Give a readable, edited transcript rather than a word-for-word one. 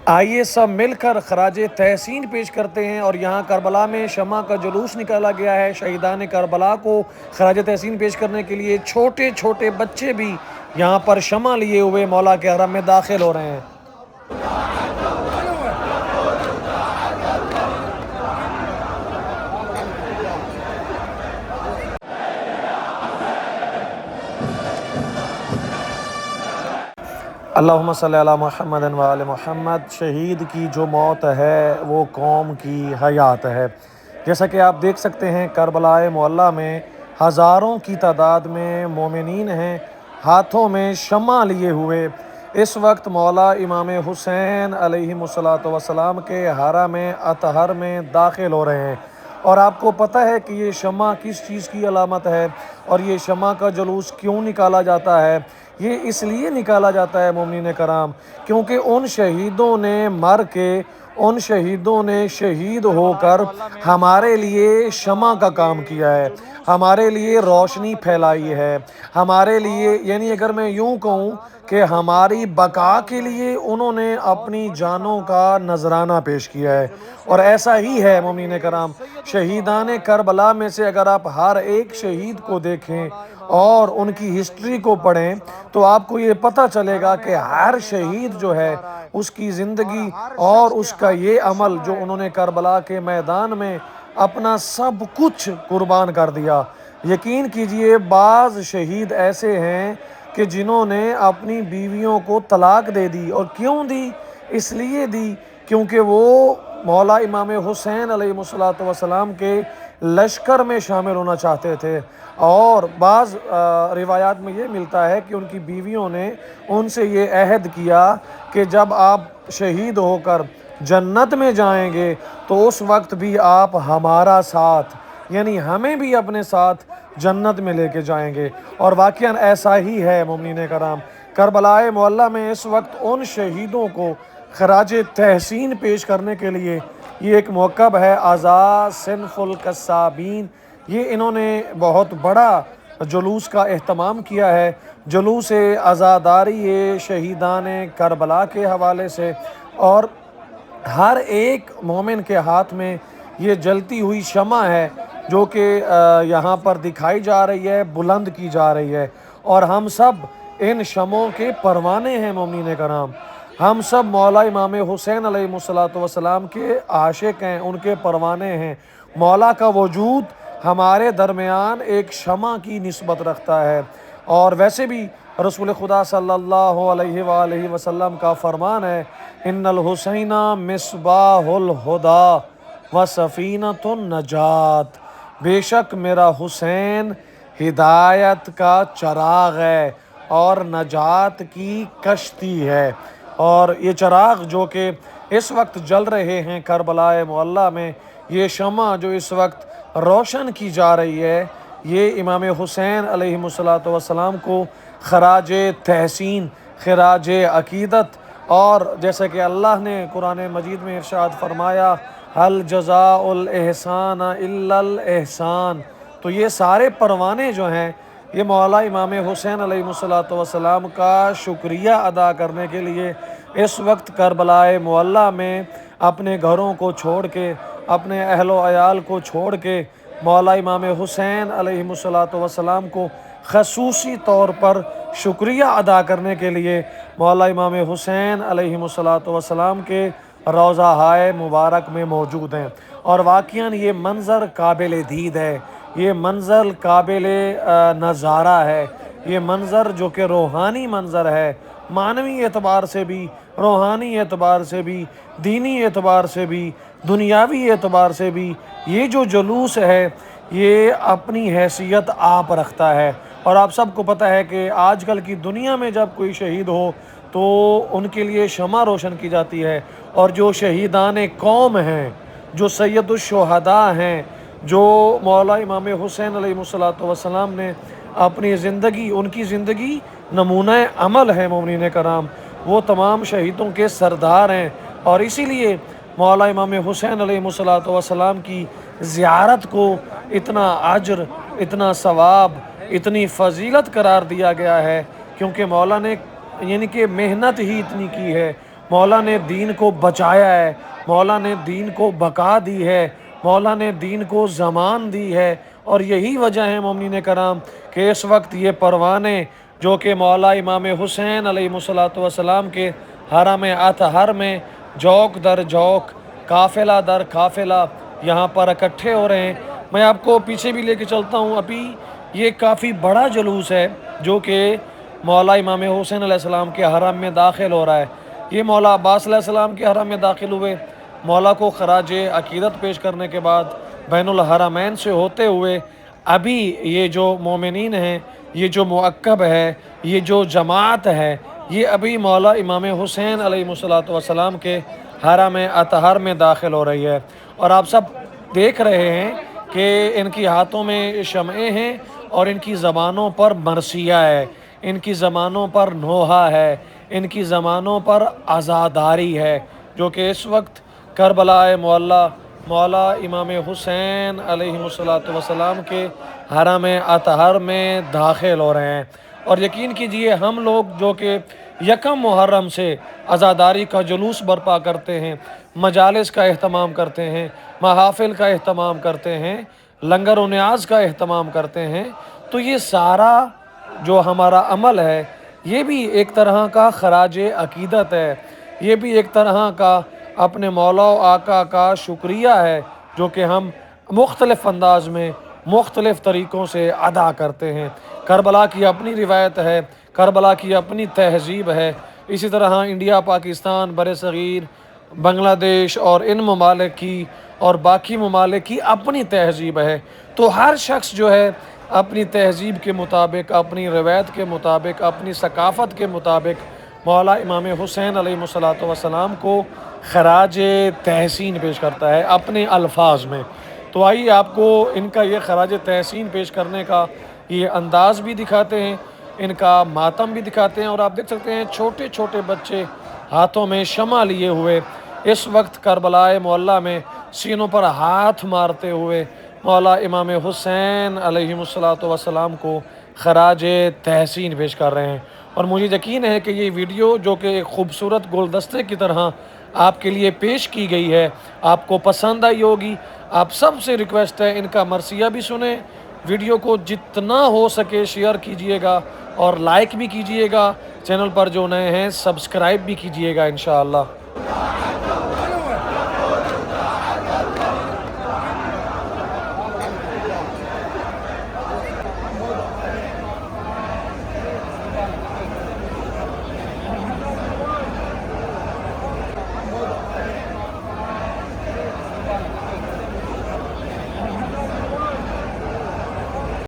آئیے سب مل کر خراج تحسین پیش کرتے ہیں۔ اور یہاں کربلا میں شمع کا جلوس نکالا گیا ہے۔ شہیدان کربلا کو خراج تحسین پیش کرنے کے لیے چھوٹے چھوٹے بچے بھی یہاں پر شمع لیے ہوئے مولا کے حرم میں داخل ہو رہے ہیں۔ اللہم صلی علی محمد و آل محمد۔ شہید کی جو موت ہے وہ قوم کی حیات ہے۔ جیسا کہ آپ دیکھ سکتے ہیں کربلا معلیٰ میں ہزاروں کی تعداد میں مومنین ہیں، ہاتھوں میں شمع لیے ہوئے اس وقت مولا امام حسین علیہ السلام کے حرم اطہر میں داخل ہو رہے ہیں۔ اور آپ کو پتہ ہے کہ یہ شمع کس چیز کی علامت ہے اور یہ شمع کا جلوس کیوں نکالا جاتا ہے؟ یہ اس لیے نکالا جاتا ہے مومنین کرام کیونکہ ان شہیدوں نے مر کے، ان شہیدوں نے شہید ہو کر ہمارے لیے شمع کا کام کیا ہے، ہمارے لیے روشنی پھیلائی ہے، ہمارے لیے، یعنی اگر میں یوں کہوں کہ ہماری بقا کے لیے انہوں نے اپنی جانوں کا نذرانہ پیش کیا ہے۔ اور ایسا ہی ہے مومنین کرام، شہیدان کربلا میں سے اگر آپ ہر ایک شہید کو دیکھیں اور ان کی ہسٹری کو پڑھیں تو آپ کو یہ پتہ چلے گا کہ ہر شہید جو ہے اس کی زندگی اور اس کا یہ عمل جو انہوں نے کربلا کے میدان میں اپنا سب کچھ قربان کر دیا۔ یقین کیجئے بعض شہید ایسے ہیں کہ جنہوں نے اپنی بیویوں کو طلاق دے دی، اور کیوں دی؟ اس لیے دی کیونکہ وہ مولا امام حسین علیہ السلام کے لشکر میں شامل ہونا چاہتے تھے۔ اور بعض روایات میں یہ ملتا ہے کہ ان کی بیویوں نے ان سے یہ عہد کیا کہ جب آپ شہید ہو کر جنت میں جائیں گے تو اس وقت بھی آپ ہمارا ساتھ، یعنی ہمیں بھی اپنے ساتھ جنت میں لے کے جائیں گے۔ اور واقعاً ایسا ہی ہے مومنین کرام۔ کربلا معلیٰ میں اس وقت ان شہیدوں کو خراج تحسین پیش کرنے کے لیے یہ ایک موقب ہے، عزا صنف القصابین۔ یہ انہوں نے بہت بڑا جلوس کا اہتمام کیا ہے، جلوس عزاداری شہیدان کربلا کے حوالے سے۔ اور ہر ایک مومن کے ہاتھ میں یہ جلتی ہوئی شمع ہے جو کہ یہاں پر دکھائی جا رہی ہے، بلند کی جا رہی ہے، اور ہم سب ان شمعوں کے پروانے ہیں مومنین کرام۔ ہم سب مولا امام حسین علیہ السلام کے عاشق ہیں، ان کے پروانے ہیں۔ مولا کا وجود ہمارے درمیان ایک شمع کی نسبت رکھتا ہے۔ اور ویسے بھی رسول خدا صلی اللہ علیہ وآلہ وسلم کا فرمان ہے، ان الحسین مصباح الہدی و سفینۃ النجات۔ بے شک میرا حسین ہدایت کا چراغ ہے اور نجات کی کشتی ہے۔ اور یہ چراغ جو کہ اس وقت جل رہے ہیں کربلا معلیٰ میں، یہ شمع جو اس وقت روشن کی جا رہی ہے، یہ امام حسین علیہ السلام کو خراج تحسین، خراج عقیدت، اور جیسا کہ اللہ نے قرآن مجید میں ارشاد فرمایا، هل جزاء الاحسان الا الاحسان، تو یہ سارے پروانے جو ہیں یہ مولا امام حسین علیہ السلام کا شکریہ ادا کرنے کے لیے اس وقت کربلا معلیٰ میں اپنے گھروں کو چھوڑ کے، اپنے اہل و عیال کو چھوڑ کے مولا امام حسین علیہ السلام کو خصوصی طور پر شکریہ ادا کرنے کے لیے مولا امام حسین علیہ السلام کے روضہ ہائے مبارک میں موجود ہیں۔ اور واقعاً یہ منظر قابل دید ہے، یہ منظر قابل نظارہ ہے، یہ منظر جو کہ روحانی منظر ہے، معنوی اعتبار سے بھی، روحانی اعتبار سے بھی، دینی اعتبار سے بھی، دنیاوی اعتبار سے بھی۔ یہ جو جلوس ہے یہ اپنی حیثیت آپ رکھتا ہے۔ اور آپ سب کو پتہ ہے کہ آج کل کی دنیا میں جب کوئی شہید ہو تو ان کے لیے شمع روشن کی جاتی ہے، اور جو شہیدان قوم ہیں، جو سید الشہداء ہیں، جو مولا امام حسین علیہ السلام نے اپنی زندگی، ان کی زندگی نمونہ عمل ہے مومنین کرام، وہ تمام شہیدوں کے سردار ہیں۔ اور اسی لیے مولا امام حسین علیہ السلام کی زیارت کو اتنا اجر، اتنا ثواب، اتنی فضیلت قرار دیا گیا ہے، کیونکہ مولا نے یعنی کہ محنت ہی اتنی کی ہے، مولا نے دین کو بچایا ہے، مولا نے دین کو بقا دی ہے، مولا نے دین کو زمان دی ہے۔ اور یہی وجہ ہے مومنین کرام کہ اس وقت یہ پروانے جو کہ مولا امام حسین علیہ السلام کے حرم اطہر میں جوک در جوک، قافلہ در قافلہ یہاں پر اکٹھے ہو رہے ہیں۔ میں آپ کو پیچھے بھی لے کے چلتا ہوں، ابھی یہ کافی بڑا جلوس ہے جو کہ مولا امام حسین علیہ السلام کے حرم میں داخل ہو رہا ہے۔ یہ مولا عباس علیہ السلام کے حرم میں داخل ہوئے، مولا کو خراج عقیدت پیش کرنے کے بعد بین الحرمین سے ہوتے ہوئے ابھی یہ جو مومنین ہیں، یہ جو معقب ہے، یہ جو جماعت ہے، یہ ابھی مولا امام حسین علیہ السلام کے حرم اطہر میں داخل ہو رہی ہے۔ اور آپ سب دیکھ رہے ہیں کہ ان کی ہاتھوں میں شمعیں ہیں اور ان کی زبانوں پر مرثیہ ہے، ان کی زبانوں پر نوحہ ہے، ان کی زبانوں پر عزاداری ہے، جو کہ اس وقت کربلا معلیٰ مولا امام حسین علیہ السلام کے حرم اطہر میں داخل ہو رہے ہیں۔ اور یقین کیجئے ہم لوگ جو کہ یکم محرم سے عزاداری کا جلوس برپا کرتے ہیں، مجالس کا اہتمام کرتے ہیں، محافل کا اہتمام کرتے ہیں، لنگر و نیاز کا اہتمام کرتے ہیں، تو یہ سارا جو ہمارا عمل ہے یہ بھی ایک طرح کا خراج عقیدت ہے، یہ بھی ایک طرح کا اپنے مولا و آقا کا شکریہ ہے جو کہ ہم مختلف انداز میں مختلف طریقوں سے ادا کرتے ہیں۔ کربلا کی اپنی روایت ہے، کربلا کی اپنی تہذیب ہے، اسی طرح انڈیا، پاکستان، برصغیر، بنگلہ دیش اور ان ممالک کی اور باقی ممالک کی اپنی تہذیب ہے۔ تو ہر شخص جو ہے اپنی تہذیب کے مطابق، اپنی روایت کے مطابق، اپنی ثقافت کے مطابق مولا امام حسین علیہ السلام کو خراج تحسین پیش کرتا ہے اپنے الفاظ میں۔ تو آئیے آپ کو ان کا یہ خراج تحسین پیش کرنے کا یہ انداز بھی دکھاتے ہیں، ان کا ماتم بھی دکھاتے ہیں۔ اور آپ دیکھ سکتے ہیں چھوٹے چھوٹے بچے ہاتھوں میں شمع لیے ہوئے اس وقت کربلا معلیٰ میں سینوں پر ہاتھ مارتے ہوئے مولا امام حسین علیہ السلام کو خراج تحسین پیش کر رہے ہیں۔ اور مجھے یقین ہے کہ یہ ویڈیو جو کہ ایک خوبصورت گلدستے کی طرح آپ کے لیے پیش کی گئی ہے آپ کو پسند آئی ہوگی۔ آپ سب سے ریکویسٹ ہے ان کا مرثیہ بھی سنیں، ویڈیو کو جتنا ہو سکے شیئر کیجئے گا اور لائک بھی کیجئے گا، چینل پر جو نئے ہیں سبسکرائب بھی کیجئے گا انشاءاللہ۔